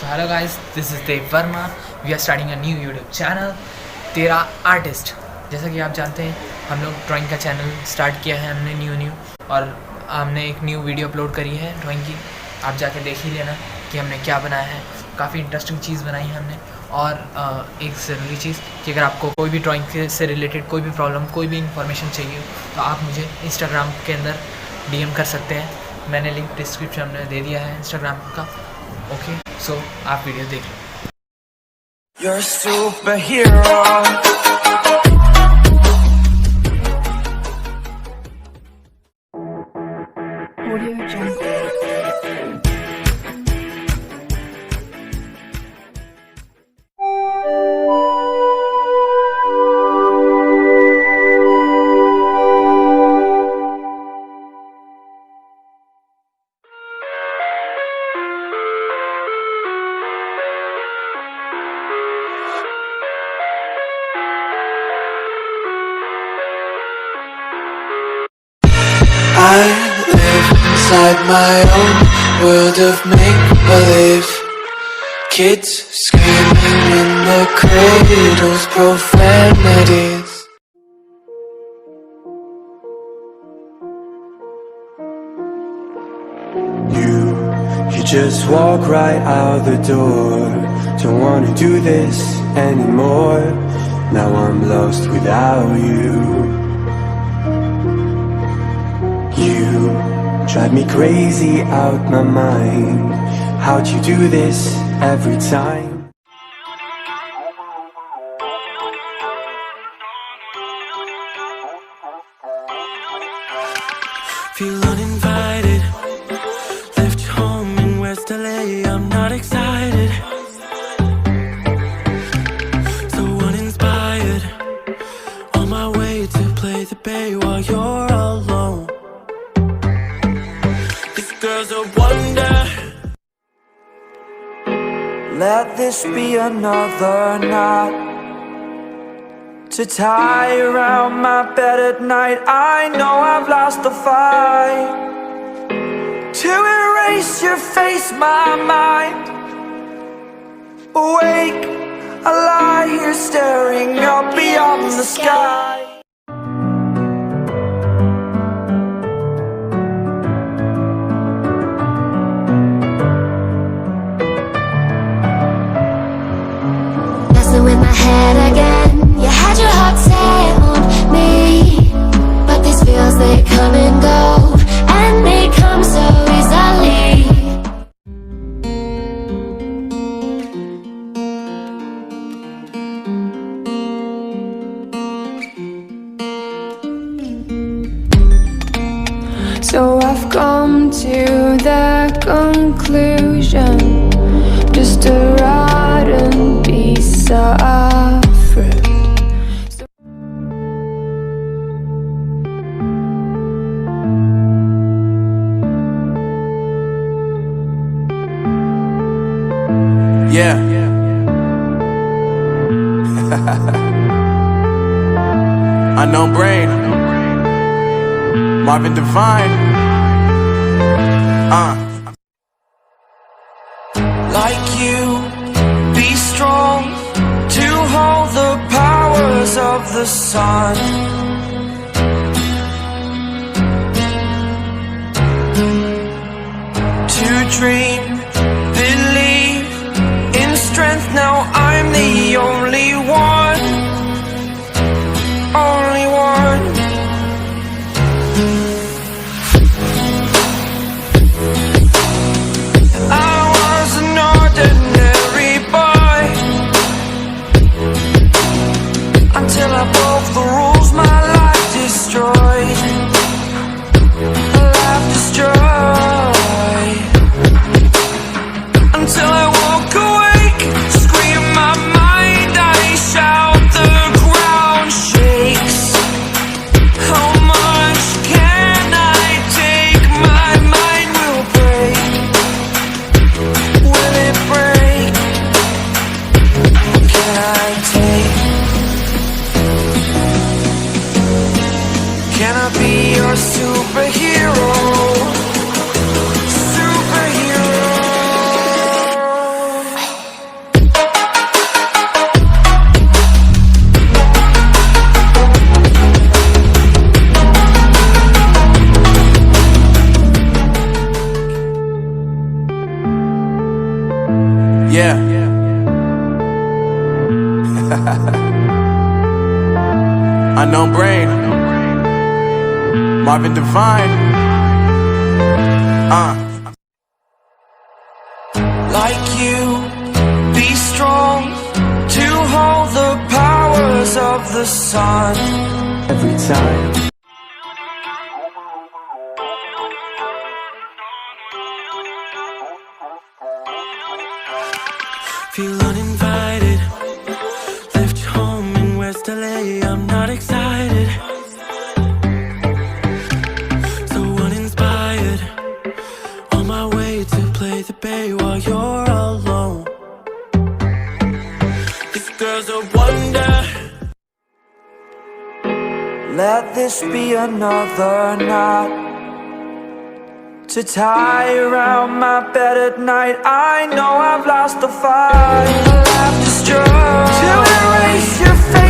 So hello guys, this is Dev Verma. We are starting a new YouTube channel, तेरा artist. जैसा कि आप जानते हैं हम लोग ड्राइंग का चैनल स्टार्ट किया है हमने न्यू और हमने एक न्यू वीडियो अपलोड करी है ड्राइंग की। आप जाके देख ही लेना कि हमने क्या बनाया है। काफ़ी इंटरेस्टिंग चीज़ बनाई है हमने। और एक ज़रूरी चीज़ कि अगर आपको कोई भी ड्राइंग से रिलेटेड कोई भी प्रॉब्लम कोई भी इंफॉर्मेशन चाहिए तो आप मुझे इंस्टाग्राम के अंदर DM कर सकते हैं। मैंने लिंक डिस्क्रिप्शन में दे दिया है इंस्टाग्राम का। ओके, सो आप वीडियो देख लो। You're a superhero. Audio Jungle. I live inside my own world of make-believe. Kids screaming in the cradles, profanities. You just walk right out the door. Don't wanna do this anymore. Now I'm lost without you. You drive me crazy out my mind. How'd you do this every time? Feel uninvited. Left home in West LA. I'm not excited. So uninspired. On my way to play the bay while you're alone. Girl's a wonder. Let this be another knot to tie around my bed at night. I know I've lost the fight to erase your face, my mind. Awake, I lie here staring up beyond the sky. In my head again, you had your heart set on me, but these feels, they come and go, and they come so easily. So I've come to the conclusion, just a rotten piece of fruit. Yeah. Unknown Brain, Marvin Divine. Like you, be strong to hold the powers of the sun. To dream, believe in strength. Now I'm the only one, only one. I was an ordinary boy until I broke the rules. My life destroyed, a life destroyed. Marvin Divine. Like you, be strong to hold the powers of the sun. Every time. Feel uninvited. Left home in West LA, I'm not excited. So uninspired. On my way to play the bay while you're alone. This girl's a wonder. Let this be another knot to tie around my bed at night. I know I've lost the fight. I've to erase your face.